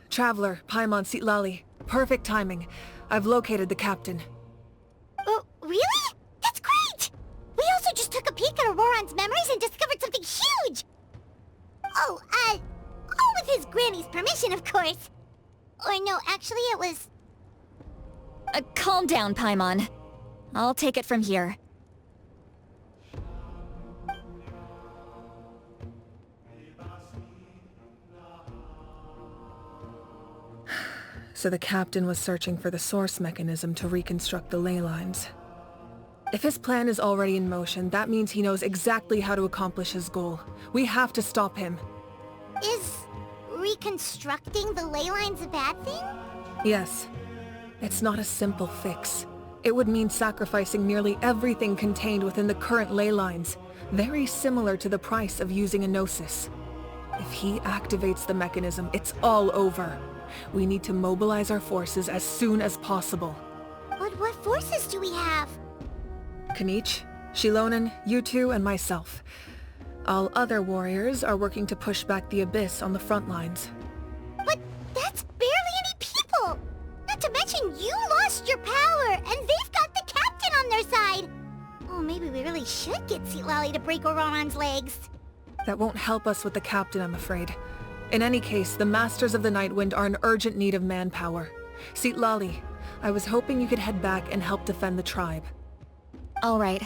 Traveler, Paimon Sitlali. Perfect timing. I've located the captain. Oh, really? That's great! We also just took a peek at Auroron's memories and discovered something huge! Oh, all with his granny's permission, of course. Or no, actually it was... Calm down, Paimon. I'll take it from here. So the captain was searching for the source mechanism to reconstruct the ley lines. If his plan is already in motion, that means he knows exactly how to accomplish his goal. We have to stop him. Is reconstructing the ley lines a bad thing? Yes. It's not a simple fix. It would mean sacrificing nearly everything contained within the current ley lines, very similar to the price of using a gnosis. If he activates the mechanism, it's all over. We need to mobilize our forces as soon as possible. But what forces do we have? Kanich, Shilonen, you two, and myself. All other warriors are working to push back the Abyss on the front lines. But that's barely any people! Not to mention you lost your power, and they've got the captain on their side! Oh, maybe we really should get Sitlali to break Auroron's legs. That won't help us with the captain, I'm afraid. In any case, the Masters of the Nightwind are in urgent need of manpower. Sitlali, I was hoping you could head back and help defend the tribe. All right.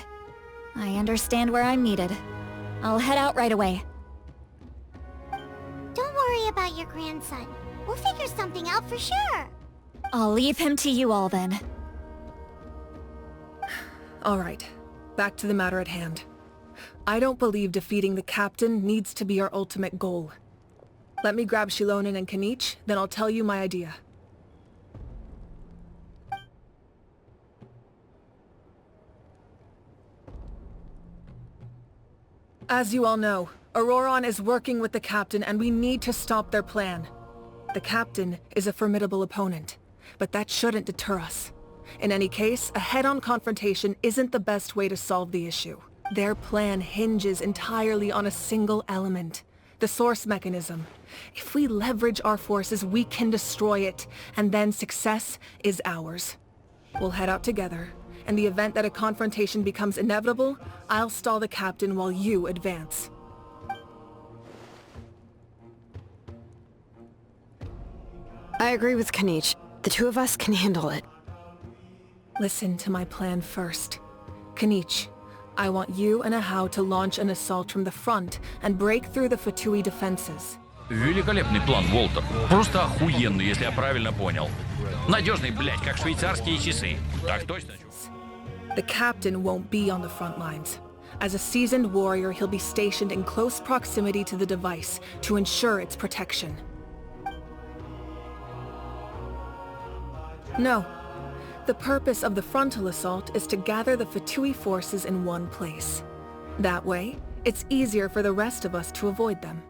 I understand where I'm needed. I'll head out right away. Don't worry about your grandson. We'll figure something out for sure. I'll leave him to you all then. All right. Back to the matter at hand. I don't believe defeating the captain needs to be our ultimate goal. Let me grab Shilonen and Kanich, then I'll tell you my idea. As you all know, Ororon is working with the captain and we need to stop their plan. The captain is a formidable opponent, but that shouldn't deter us. In any case, a head-on confrontation isn't the best way to solve the issue. Their plan hinges entirely on a single element. The source mechanism. If we leverage our forces, we can destroy it, and then success is ours. We'll head out together. In the event that a confrontation becomes inevitable, I'll stall the captain while you advance. I agree with Kanich. The two of us can handle it. Listen to my plan first. Kanich, I want you and Ahau to launch an assault from the front and break through the Fatui defenses. Великолепный план, Волтер. Просто охуенный, если я правильно понял. Надежный, блядь, как швейцарские часы. Так точно? The captain won't be on the front lines. As a seasoned warrior, he'll be stationed in close proximity to the device to ensure its protection. No. The purpose of the frontal assault is to gather the Fatui forces in one place. That way, it's easier for the rest of us to avoid them.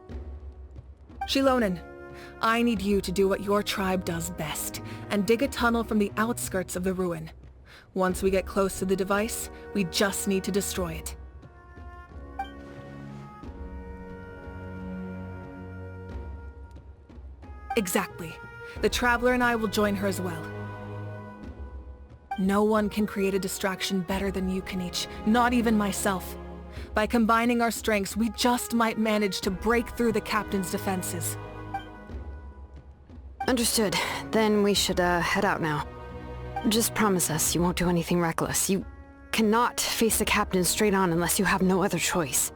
Shilonen, I need you to do what your tribe does best, and dig a tunnel from the outskirts of the ruin. Once we get close to the device, we just need to destroy it. Exactly. The Traveler and I will join her as well. No one can create a distraction better than you, Kanich, not even myself. By combining our strengths, we just might manage to break through the captain's defenses. Understood. Then we should, head out now. Just promise us you won't do anything reckless. You cannot face the captain straight on unless you have no other choice.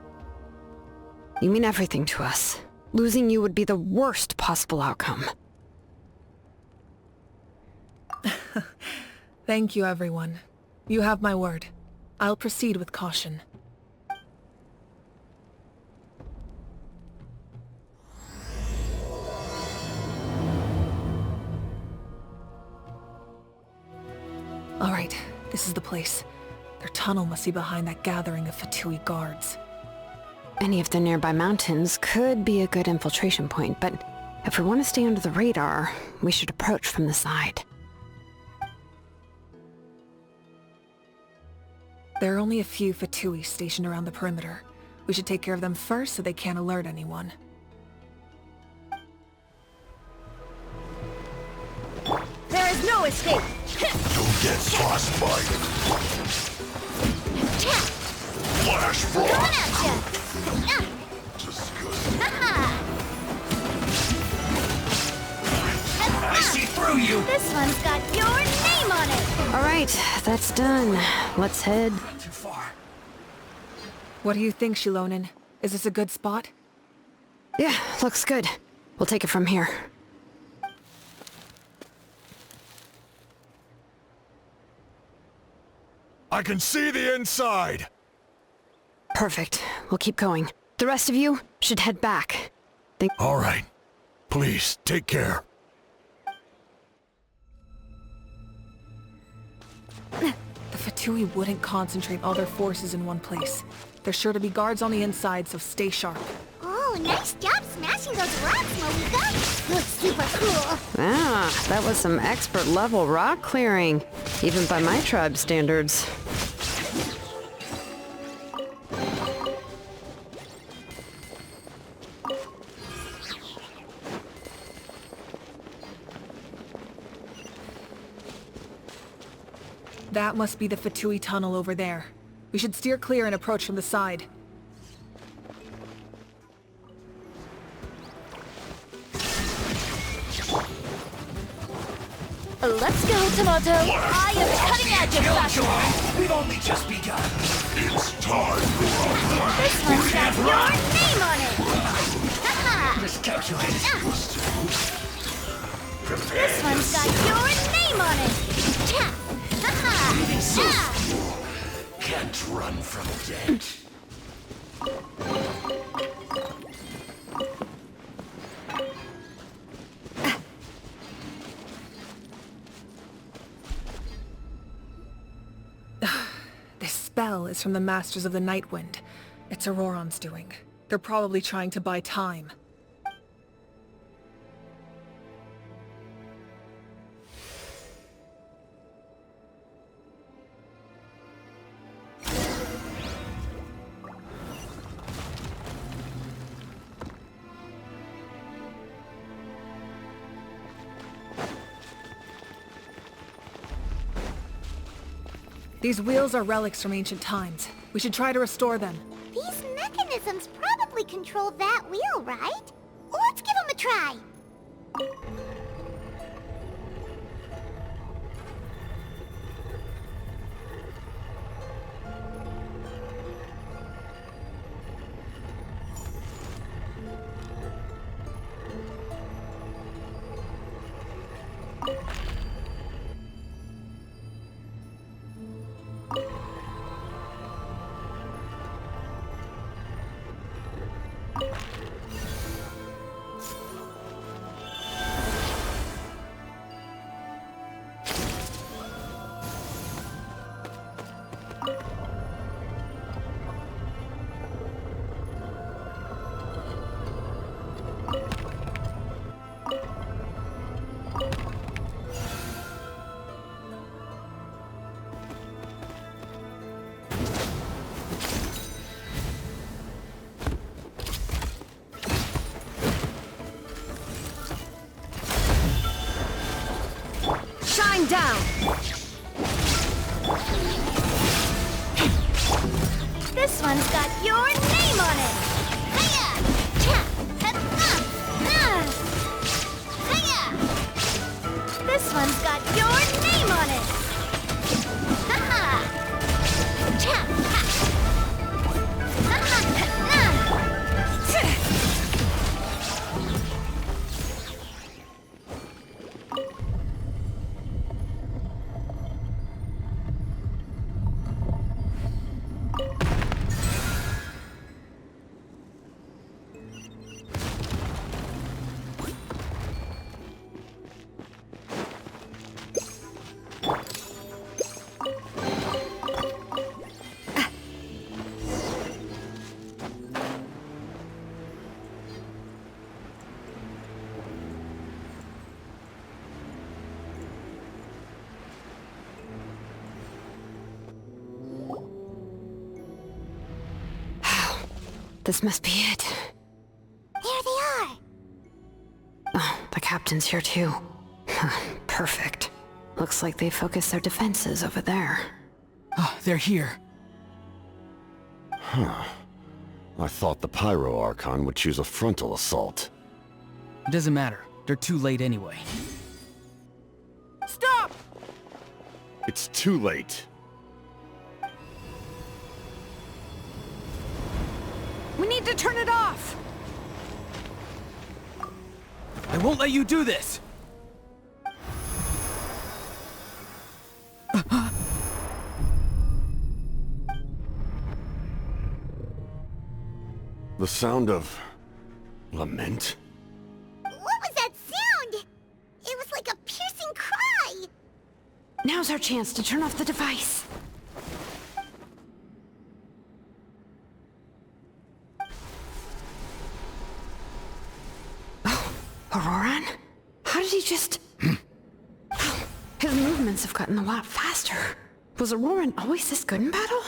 You mean everything to us. Losing you would be the worst possible outcome. Thank you, everyone. You have my word. I'll proceed with caution. All right, this is the place. Their tunnel must be behind that gathering of Fatui guards. any of the nearby mountains could be a good infiltration point, but if we want to stay under the radar, we should approach from the side. There are only a few Fatui stationed around the perimeter. We should take care of them first so they can't alert anyone. There is no escape! Don't get frostbite! Flash Coming frost! at ya! Disgusting. I see through you! This one's got your name on it! Alright, that's done. Let's head. Too far. What do you think, Shilonen? Is this a good spot? Yeah, looks good. We'll take it from here. I can see the inside! Perfect. We'll keep going. The rest of you should head back. All right. Please, take care. The Fatui wouldn't concentrate all their forces in one place. There's sure to be guards on the inside, so stay sharp. Oh, nice job smashing those rocks, Mawuika! Looks super cool! Ah, that was some expert level rock clearing, even by my tribe standards. That must be the Fatui tunnel over there. We should steer clear and approach from the side. Let's go, Tomato! I am cutting edge of fashion! We've only just begun. It's time to run. This one's got your name on it! Haha! Miscalculated. This one's got your name on it! Cha! Haha! Ah! Can't run from death. This spell is from the Masters of the Nightwind. It's Auroron's doing. They're probably trying to buy time. These wheels are relics from ancient times. We should try to restore them. These mechanisms probably control that wheel, right? Let's give them a try! Shine down! This one's got your name on it! Hiya! Cha! Hiya! This one's got your name on it! Ha-ha! Cha! This must be it. There they are! Oh, the captain's here too. Perfect. Looks like they focused their defenses over there. Oh, they're here. Huh. I thought the Pyro Archon would choose a frontal assault. It doesn't matter. They're too late anyway. Stop! It's too late. We need to turn it off! I won't let you do this! The sound of... lament? What was that sound? It was like a piercing cry! Now's our chance to turn off the device. Oh, Ororon? How did he just... His movements have gotten a lot faster. Was Ororon always this good in battle?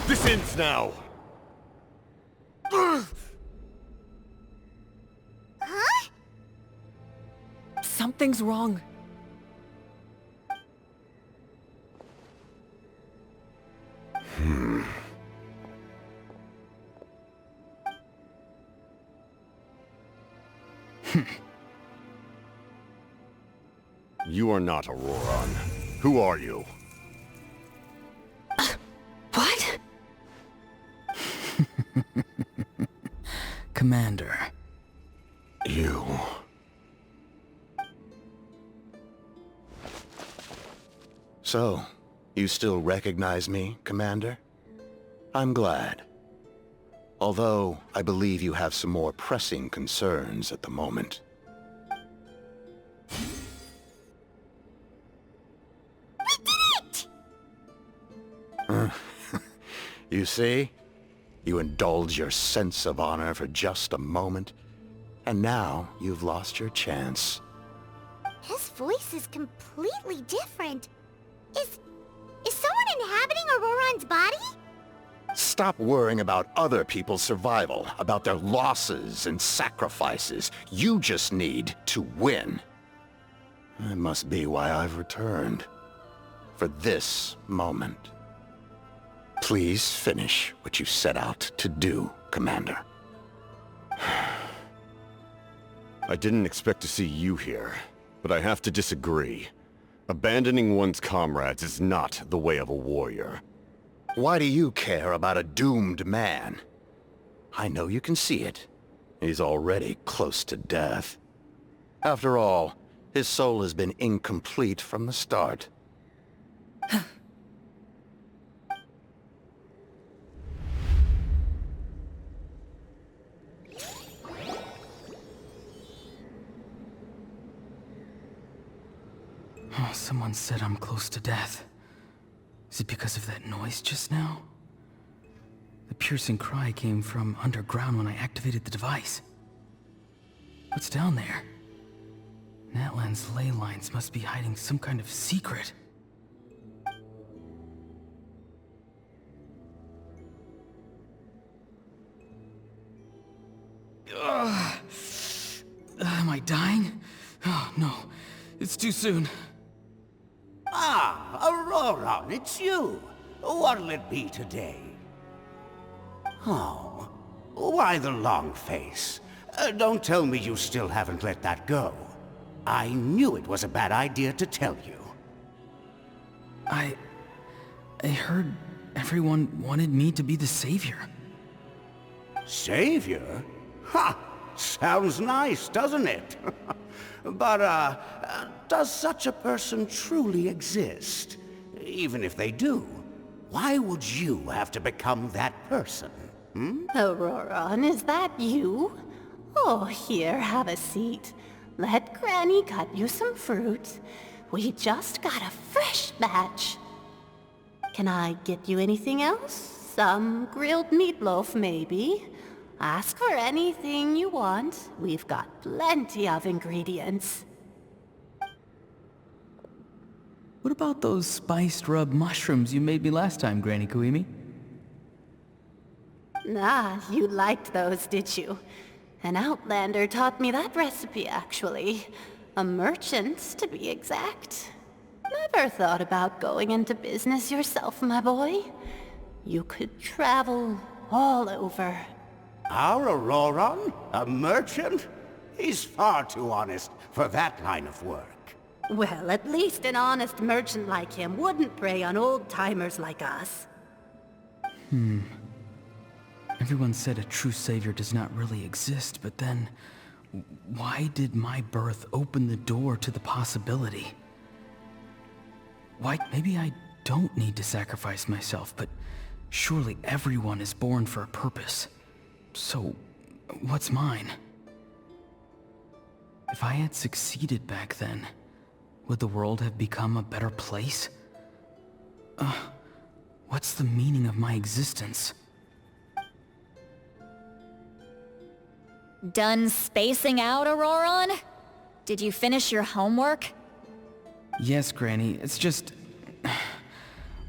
This ends now! Huh? Something's wrong. You are not Auroron. Who are you? What? Commander. You... So, you still recognize me, Commander? I'm glad. Although, I believe you have some more pressing concerns at the moment. We did it! You see? You indulge your sense of honor for just a moment, and now you've lost your chance. His voice is completely different. Is someone inhabiting Auroron's body? Stop worrying about other people's survival, about their losses and sacrifices. You just need to win. That must be why I've returned. For this moment. Please finish what you set out to do, Commander. I didn't expect to see you here, but I have to disagree. Abandoning one's comrades is not the way of a warrior. Why do you care about a doomed man? I know you can see it. He's already close to death. After all, his soul has been incomplete from the start. Oh, someone said I'm close to death. Is it because of that noise just now? The piercing cry came from underground when I activated the device. What's down there? Natlan's ley lines must be hiding some kind of secret. Am I dying? Oh, no. It's too soon. Ah, Ororon, it's you. What'll it be today? Oh, why the long face? Don't tell me you still haven't let that go. I knew it was a bad idea to tell you. I heard everyone wanted me to be the savior. Savior? Ha! Sounds nice, doesn't it? But, does such a person truly exist? Even if they do, why would you have to become that person? Ororon, is that you? Oh, here, have a seat. Let Granny cut you some fruit. We just got a fresh batch. Can I get you anything else? Some grilled meatloaf, maybe? Ask for anything you want. We've got plenty of ingredients. What about those spiced rub mushrooms you made me last time, Granny Kuimi? Ah, you liked those, did you? An outlander taught me that recipe, actually. A merchant, to be exact. Never thought about going into business yourself, my boy? You could travel all over. Our Ororon? A merchant? He's far too honest for that line of work. Well, at least an honest merchant like him wouldn't prey on old-timers like us. Everyone said a true savior does not really exist, but then... why did my birth open the door to the possibility? Why, maybe I don't need to sacrifice myself, but surely everyone is born for a purpose. So, what's mine? If I had succeeded back then, would the world have become a better place? What's the meaning of my existence? Done spacing out, Ororon? Did you finish your homework? Yes, Granny, it's just...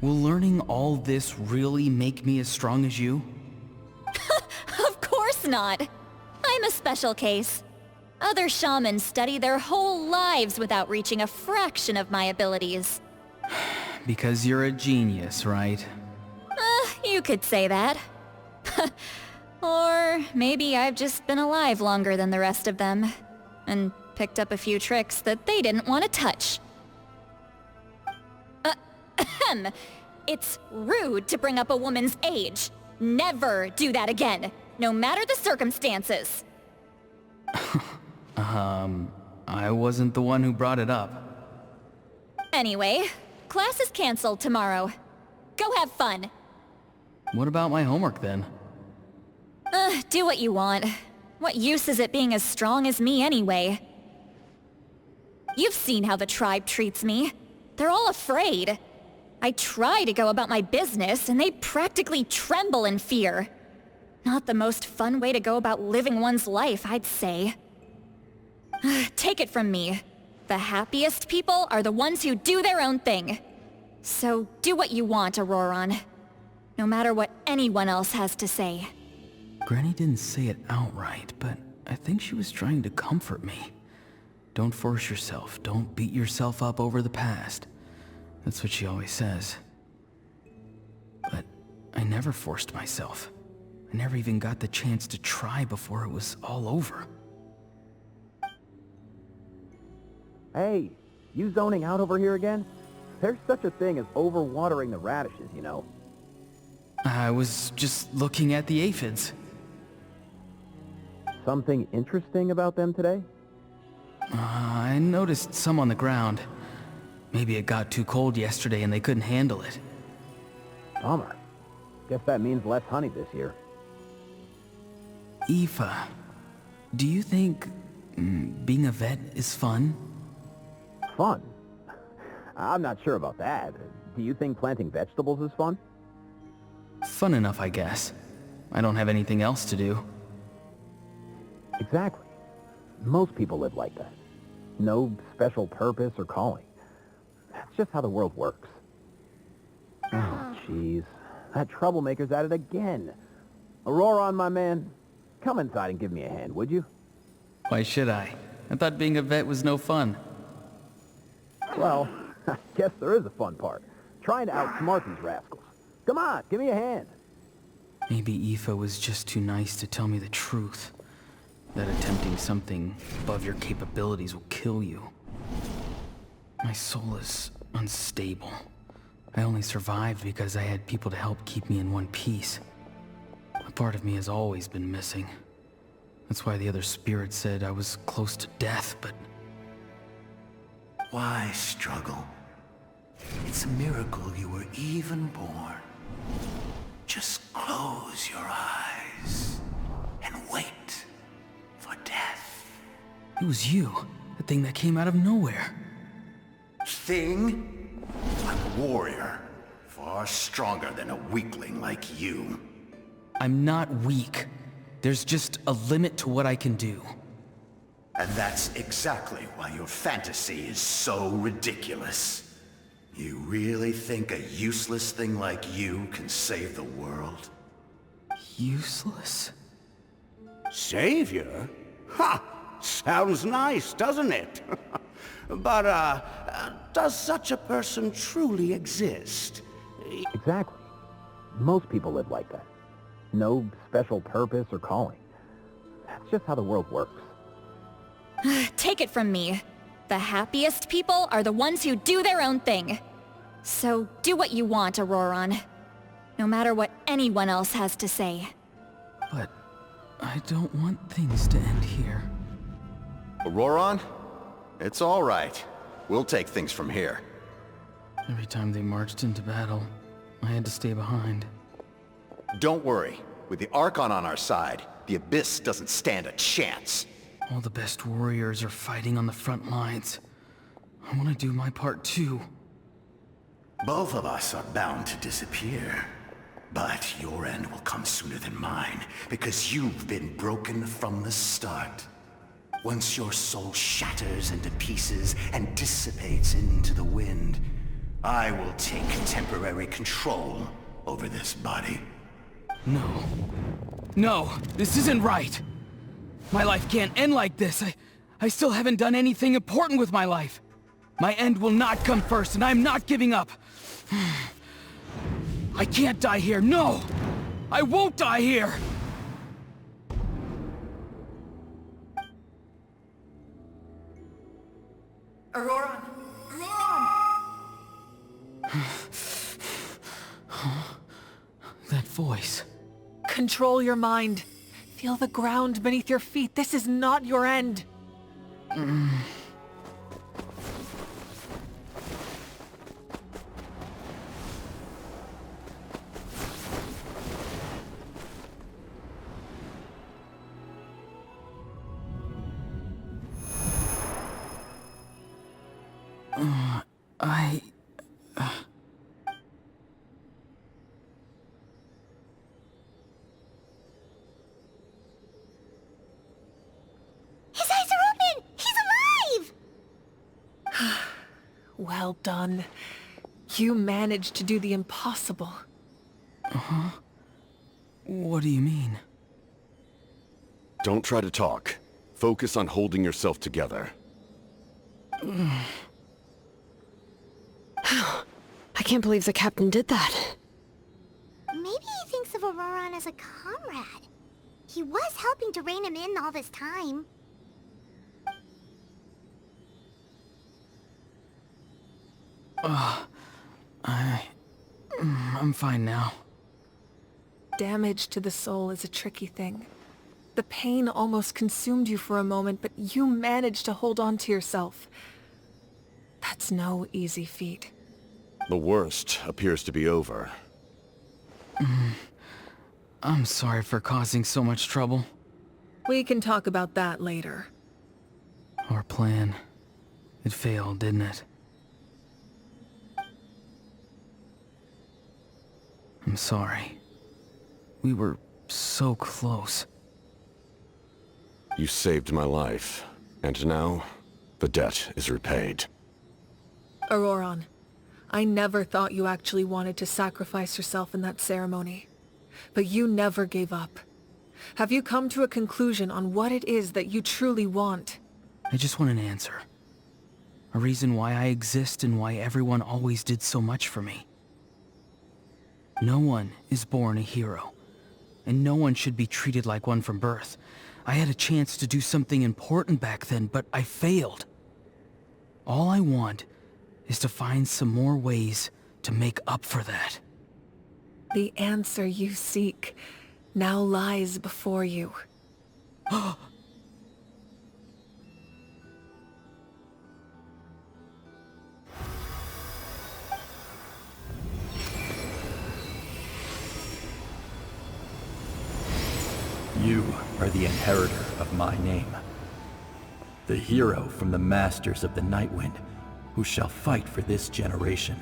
will learning all this really make me as strong as you? Of course not! I'm a special case. Other shamans study their whole lives without reaching a fraction of my abilities. Because you're a genius, right? You could say that. Or maybe I've just been alive longer than the rest of them, and picked up a few tricks that they didn't want to touch. It's rude to bring up a woman's age. Never do that again, no matter the circumstances. I wasn't the one who brought it up. Anyway, class is canceled tomorrow. Go have fun. What about my homework then? Do what you want. What use is it being as strong as me anyway? You've seen how the tribe treats me. They're all afraid. I try to go about my business, and they practically tremble in fear. Not the most fun way to go about living one's life, I'd say. Take it from me. The happiest people are the ones who do their own thing. So do what you want, Ororon. No matter what anyone else has to say. Granny didn't say it outright, but I think she was trying to comfort me. Don't force yourself. Don't beat yourself up over the past. That's what she always says. But I never forced myself. I never even got the chance to try before it was all over. Hey, you zoning out over here again? There's such a thing as overwatering the radishes, you know. I was just looking at the aphids. Something interesting about them today? I noticed some on the ground. Maybe it got too cold yesterday and they couldn't handle it. Bummer. Guess that means less honey this year. Aoife, do you think being a vet is fun? Fun? I'm not sure about that. Do you think planting vegetables is fun? Fun enough, I guess. I don't have anything else to do. Exactly. Most people live like that. No special purpose or calling. That's just how the world works. Oh, jeez. That troublemaker's at it again. Ororon, my man, come inside and give me a hand, would you? Why should I? I thought being a vet was no fun. Well, I guess there is a fun part. Trying to outsmart these rascals. Come on, give me a hand. Maybe Aoife was just too nice to tell me the truth. That attempting something above your capabilities will kill you. My soul is unstable. I only survived because I had people to help keep me in one piece. A part of me has always been missing. That's why the other spirits said I was close to death, but... Why struggle? It's a miracle you were even born. Just close your eyes and wait for death. It was you, the thing that came out of nowhere. Thing? I'm a warrior, far stronger than a weakling like you. I'm not weak. There's just a limit to what I can do. And that's exactly why your fantasy is so ridiculous. You really think a useless thing like you can save the world? Useless? Savior? Ha! Sounds nice, doesn't it? But, does such a person truly exist? Exactly. Most people live like that. No special purpose or calling. That's just how the world works. Take it from me. The happiest people are the ones who do their own thing. So do what you want, Auroron. No matter what anyone else has to say. But I don't want things to end here. Auroron? It's all right. We'll take things from here. Every time they marched into battle, I had to stay behind. Don't worry. With the Archon on our side, the Abyss doesn't stand a chance. All the best warriors are fighting on the front lines. I want to do my part too. Both of us are bound to disappear. But your end will come sooner than mine, because you've been broken from the start. Once your soul shatters into pieces and dissipates into the wind, I will take temporary control over this body. No. No, this isn't right. My life can't end like this. I still haven't done anything important with my life. My end will not come first, and I'm not giving up. I can't die here, no! I won't die here! Auroron! Auroron! That voice. Control your mind. Feel the ground beneath your feet. This is not your end. His eyes are open! He's alive! Well done. You managed to do the impossible. Uh-huh. What do you mean? Don't try to talk. Focus on holding yourself together. I can't believe the captain did that. Maybe he thinks of Auroron as a comrade. He was helping to rein him in all this time. I'm fine now. Damage to the soul is a tricky thing. The pain almost consumed you for a moment, but you managed to hold on to yourself. That's no easy feat. The worst appears to be over. I'm sorry for causing so much trouble. We can talk about that later. Our plan. It failed, didn't it? I'm sorry. We were so close. You saved my life, and now the debt is repaid. Auroron, I never thought you actually wanted to sacrifice yourself in that ceremony. But you never gave up. Have you come to a conclusion on what it is that you truly want? I just want an answer. A reason why I exist and why everyone always did so much for me. No one is born a hero, and no one should be treated like one from birth. I had a chance to do something important back then, but I failed. All I want is to find some more ways to make up for that. The answer you seek now lies before you. You are the inheritor of my name. The hero from the Masters of the Nightwind, who shall fight for this generation.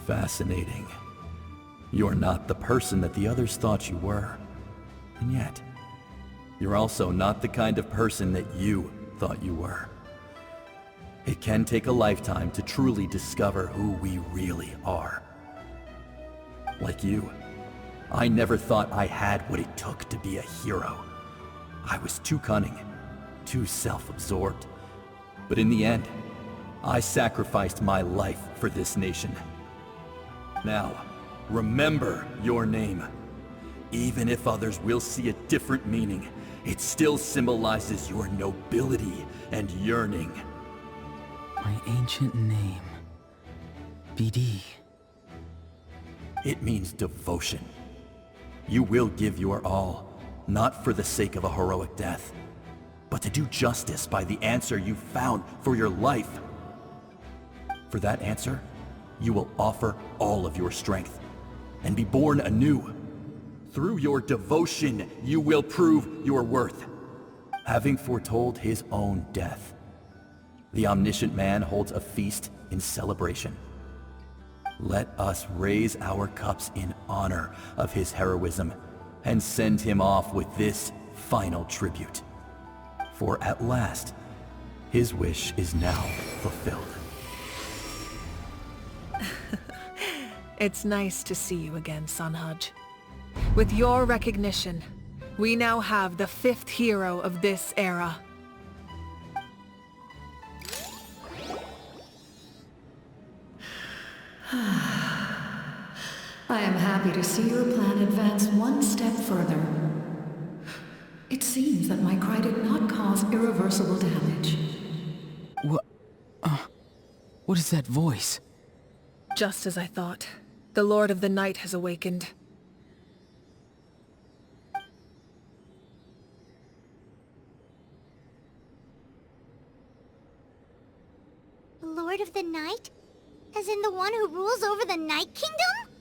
Fascinating. You're not the person that the others thought you were. And yet, you're also not the kind of person that you thought you were. It can take a lifetime to truly discover who we really are. Like you, I never thought I had what it took to be a hero. I was too cunning, too self-absorbed. But in the end, I sacrificed my life for this nation. Now, remember your name. Even if others will see a different meaning, it still symbolizes your nobility and yearning. My ancient name. BD. It means devotion. You will give your all, not for the sake of a heroic death, but to do justice by the answer you found for your life. For that answer, you will offer all of your strength and be born anew. Through your devotion, you will prove your worth. Having foretold his own death, the omniscient man holds a feast in celebration. Let us raise our cups in honor of his heroism and send him off with this final tribute. For at last, his wish is now fulfilled. It's nice to see you again, Sanhaj. With your recognition, we now have the 5th hero of this era. I am happy to see your plan advance one step further. It seems that my cry did not cause irreversible damage. What is that voice? Just as I thought. The Lord of the Night has awakened. Lord of the Night? As in the one who rules over the Night Kingdom?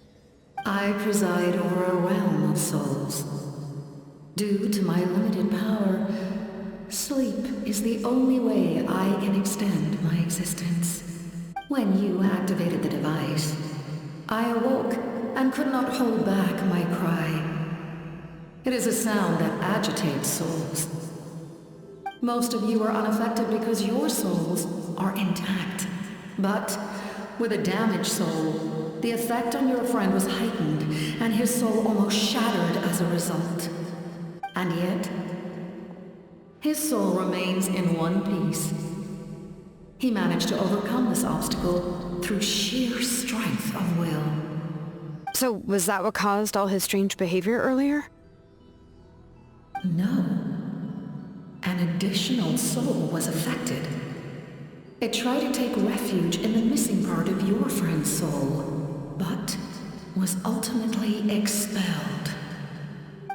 I preside over a realm of souls. Due to my limited power, sleep is the only way I can extend my existence. When you activated the device, I awoke and could not hold back my cry. It is a sound that agitates souls. Most of you are unaffected because your souls are intact. But with a damaged soul, the effect on your friend was heightened, and his soul almost shattered as a result. And yet, his soul remains in one piece. He managed to overcome this obstacle through sheer strength of will. So, was that what caused all his strange behavior earlier? No. An additional soul was affected. It tried to take refuge in the missing part of your friend's soul, but was ultimately expelled.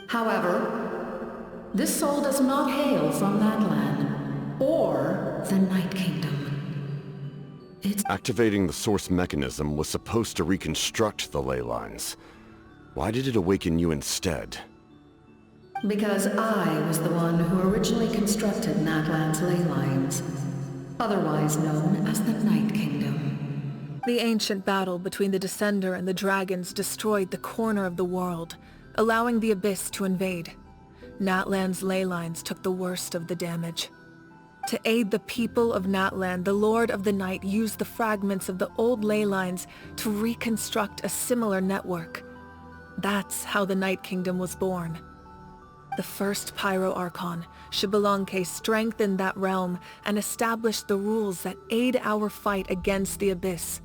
However, this soul does not hail from Natlana or the Night Kingdom. Activating the source mechanism was supposed to reconstruct the ley lines. Why did it awaken you instead? Because I was the one who originally constructed Natlan's ley lines, otherwise known as the Night Kingdom. The ancient battle between the Descender and the dragons destroyed the corner of the world, allowing the Abyss to invade. Natlan's ley lines took the worst of the damage. To aid the people of Natlan, the Lord of the Night used the fragments of the old ley lines to reconstruct a similar network. That's how the Night Kingdom was born. The first Pyro Archon, Xbalanque, strengthened that realm and established the rules that aid our fight against the Abyss.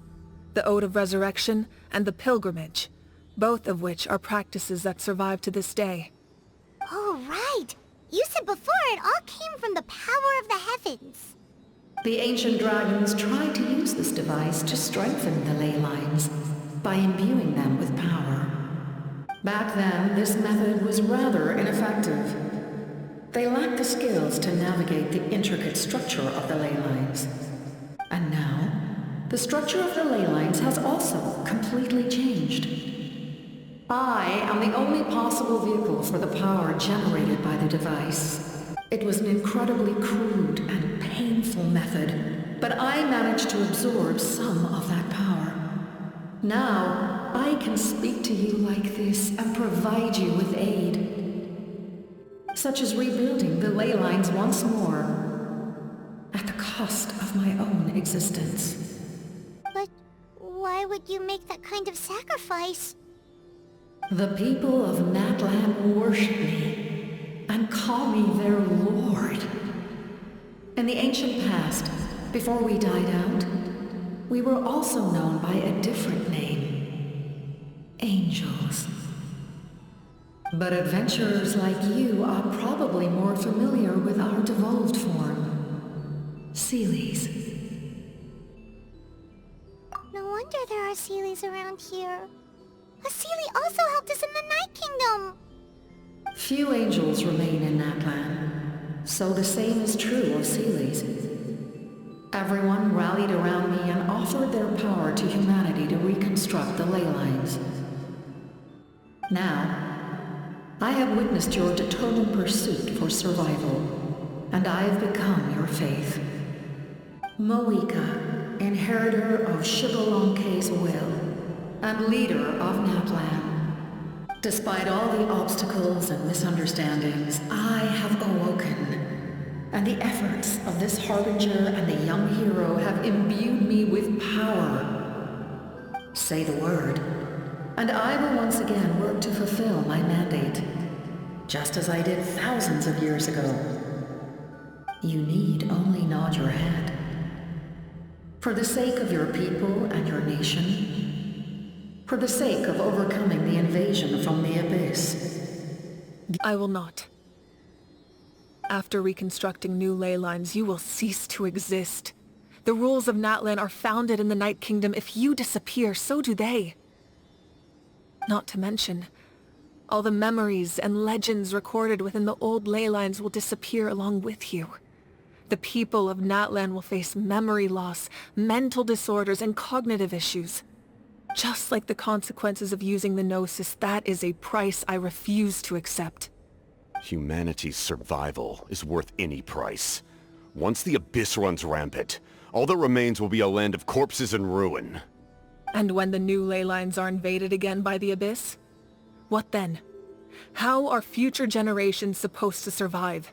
The Ode of Resurrection and the Pilgrimage, both of which are practices that survive to this day. Oh, right! You said before it all came from the power of the heavens. The ancient dragons tried to use this device to strengthen the ley lines by imbuing them with power. Back then, this method was rather ineffective. They lacked the skills to navigate the intricate structure of the ley lines. And now, the structure of the ley lines has also completely changed. I am the only possible vehicle for the power generated by the device. It was an incredibly crude and painful method, but I managed to absorb some of that power. Now, I can speak to you like this and provide you with aid, such as rebuilding the ley lines once more, at the cost cost of my own existence. But why would you make that kind of sacrifice? The people of Natlana worship me and call me their lord. In the ancient past, before we died out, we were also known by a different name. Angels. But adventurers like you are probably more familiar with our devolved form. Seelies. No wonder there are Seelies around here. A Seelie also helped us in the Night Kingdom! Few angels remain in Natlana, so the same is true of Seelies. Everyone rallied around me and offered their power to humanity to reconstruct the ley lines. Now, I have witnessed your determined pursuit for survival, and I have become your faith. Mawuika, inheritor of Shibalonke's will, and leader of Natlana. Despite all the obstacles and misunderstandings, I have awoken, and the efforts of this harbinger and the young hero have imbued me with power. Say the word, and I will once again work to fulfill my mandate, just as I did thousands of years ago. You need only nod your head. For the sake of your people and your nation, for the sake of overcoming the invasion from the Abyss. I will not. After reconstructing new ley lines, you will cease to exist. The rules of Natlana are founded in the Night Kingdom. If you disappear, so do they. Not to mention, all the memories and legends recorded within the old ley lines will disappear along with you. The people of Natlana will face memory loss, mental disorders, and cognitive issues. Just like the consequences of using the Gnosis, that is a price I refuse to accept. Humanity's survival is worth any price. Once the Abyss runs rampant, all that remains will be a land of corpses and ruin. And when the new ley lines are invaded again by the Abyss? What then? How are future generations supposed to survive?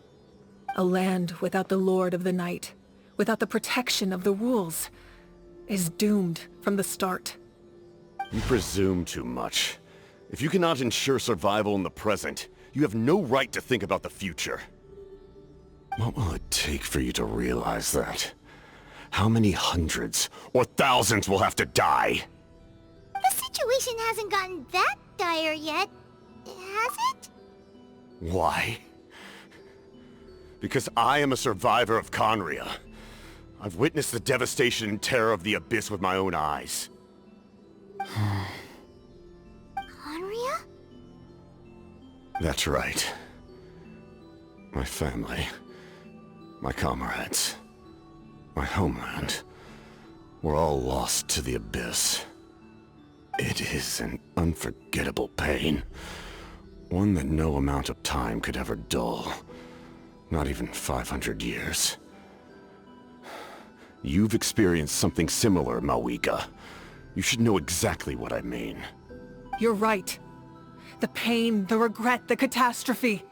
A land without the Lord of the Night, without the protection of the rules, is doomed from the start. You presume too much. If you cannot ensure survival in the present, you have no right to think about the future. What will it take for you to realize that? How many hundreds or thousands will have to die? The situation hasn't gotten that dire yet, has it? Why? Because I am a survivor of Conria. I've witnessed the devastation and terror of the Abyss with my own eyes. Conria? That's right. My family, my comrades, my homeland, were all lost to the Abyss. It is an unforgettable pain. One that no amount of time could ever dull. Not even 500 years. You've experienced something similar, Mawuika. You should know exactly what I mean. You're right. The pain, the regret, the catastrophe.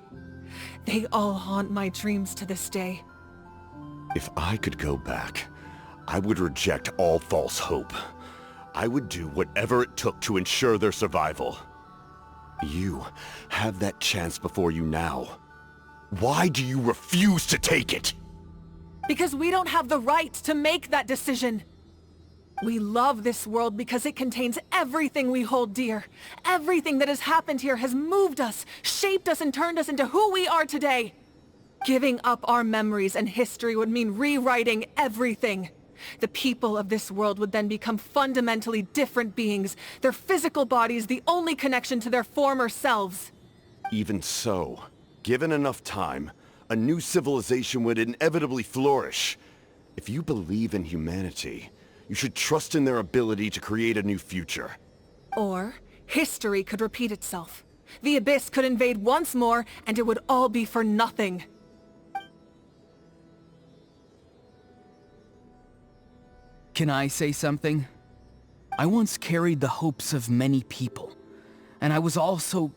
They all haunt my dreams to this day. If I could go back, I would reject all false hope. I would do whatever it took to ensure their survival. You have that chance before you now. Why do you refuse to take it? Because we don't have the right to make that decision. We love this world because it contains everything we hold dear. Everything that has happened here has moved us, shaped us, and turned us into who we are today. Giving up our memories and history would mean rewriting everything. The people of this world would then become fundamentally different beings, their physical bodies the only connection to their former selves. Even so, given enough time, a new civilization would inevitably flourish. If you believe in humanity, you should trust in their ability to create a new future. Or, history could repeat itself. The Abyss could invade once more, and it would all be for nothing. Can I say something? I once carried the hopes of many people, and I was also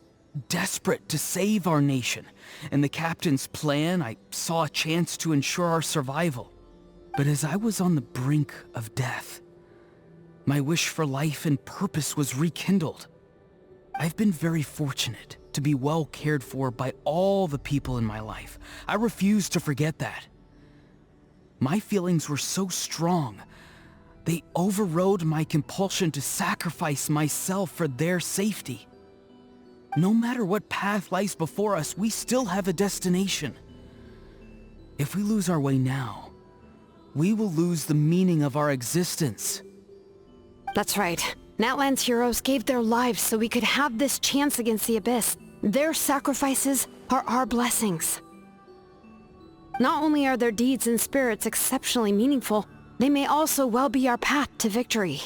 desperate to save our nation. In the captain's plan, I saw a chance to ensure our survival. But as I was on the brink of death, my wish for life and purpose was rekindled. I've been very fortunate to be well cared for by all the people in my life. I refuse to forget that. My feelings were so strong, they overrode my compulsion to sacrifice myself for their safety. No matter what path lies before us, we still have a destination. If we lose our way now, we will lose the meaning of our existence. That's right. Natlan's heroes gave their lives so we could have this chance against the Abyss. Their sacrifices are our blessings. Not only are their deeds and spirits exceptionally meaningful, they may also well be our path to victory.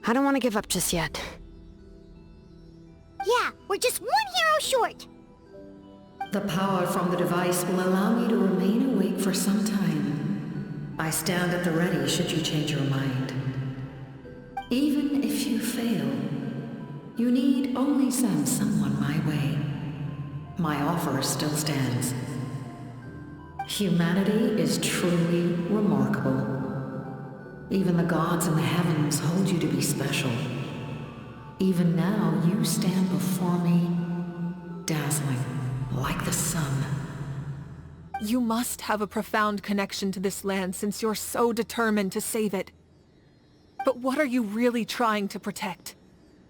I don't want to give up just yet. Yeah, we're just one hero short. The power from the device will allow me to remain awake for some time. I stand at the ready should you change your mind. Even if you fail, you need only send someone my way. My offer still stands. Humanity is truly remarkable. Even the gods in the heavens hold you to be special. Even now, you stand before me, dazzling, like the sun. You must have a profound connection to this land since you're so determined to save it. But what are you really trying to protect?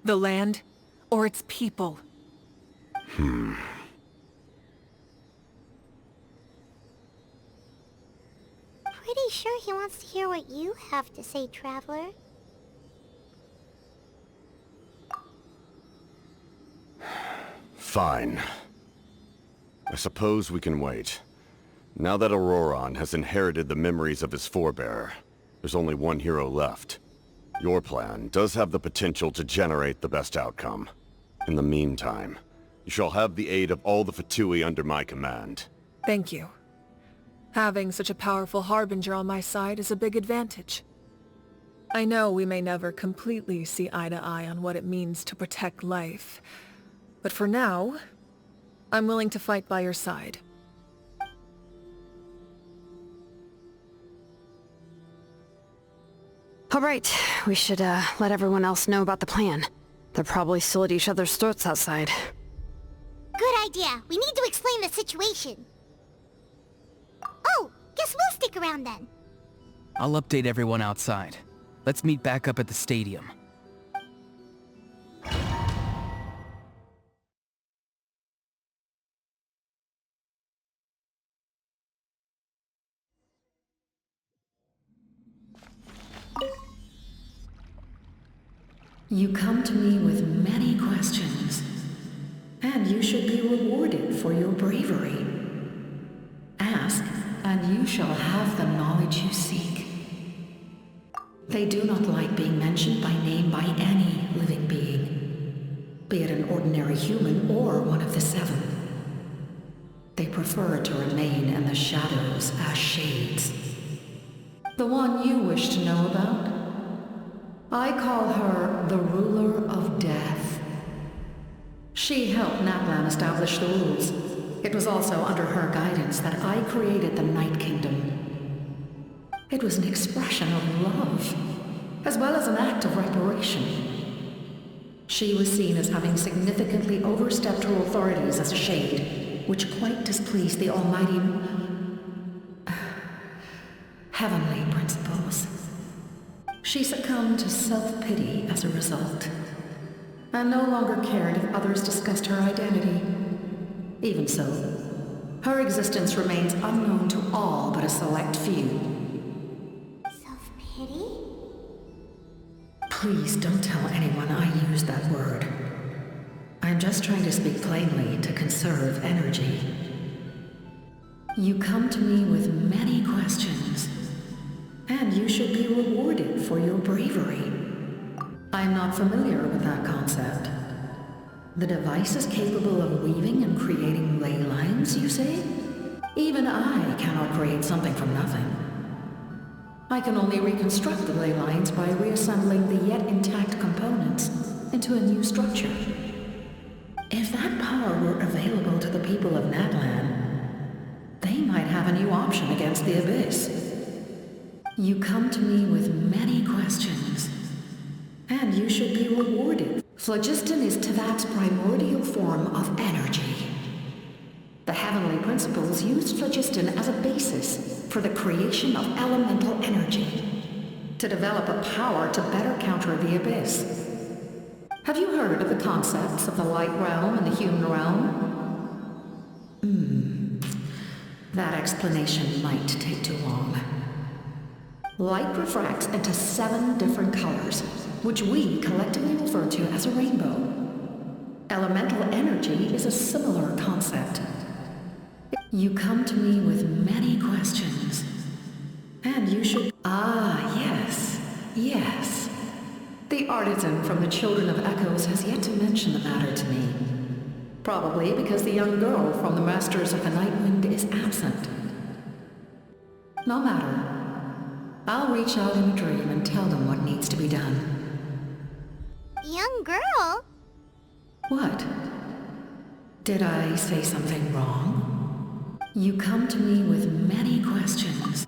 The land, or its people? Pretty sure he wants to hear what you have to say, Traveler. Fine. I suppose we can wait. Now that Ororon has inherited the memories of his forebearer, there's only one hero left. Your plan does have the potential to generate the best outcome. In the meantime, you shall have the aid of all the Fatui under my command. Thank you. Having such a powerful harbinger on my side is a big advantage. I know we may never completely see eye to eye on what it means to protect life, but for now, I'm willing to fight by your side. All right, we should let everyone else know about the plan. They're probably still at each other's throats outside. Good idea. We need to explain the situation. Oh, guess we'll stick around then. I'll update everyone outside. Let's meet back up at the stadium. You come to me with many questions, and you should be rewarded for your bravery. Ask, and you shall have the knowledge you seek. They do not like being mentioned by name by any living being, be it an ordinary human or one of the seven. They prefer to remain in the shadows as shades. The one you wish to know about? I call her the Ruler of Death. She helped Natlana establish the rules. It was also under her guidance that I created the Night Kingdom. It was an expression of love, as well as an act of reparation. She was seen as having significantly overstepped her authorities as a shade, which quite displeased the almighty heavenly principles. She succumbed to self-pity as a result, and no longer cared if others discussed her identity. Even so, her existence remains unknown to all but a select few. Self-pity? Please don't tell anyone I used that word. I'm just trying to speak plainly to conserve energy. You come to me with many questions, and you should be rewarded for your bravery. I'm not familiar with that concept. The device is capable of weaving and creating ley lines, you say? Even I cannot create something from nothing. I can only reconstruct the ley lines by reassembling the yet intact components into a new structure. If that power were available to the people of Natlana, they might have a new option against the Abyss. You come to me with many questions, and you should be rewarded. Phlogiston is Tevat's primordial form of energy. The heavenly principles used phlogiston as a basis for the creation of elemental energy, to develop a power to better counter the abyss. Have you heard of the concepts of the light realm and the human realm? That explanation might take too long. Light refracts into 7 different colors, which we collectively refer to as a rainbow. Elemental energy is a similar concept. You come to me with many questions, and you should... Ah, yes, yes. The artisan from the Children of Echoes has yet to mention the matter to me. Probably because the young girl from the Masters of the Nightwind is absent. No matter. I'll reach out in a dream and tell them what needs to be done. Young girl? What? Did I say something wrong? You come to me with many questions.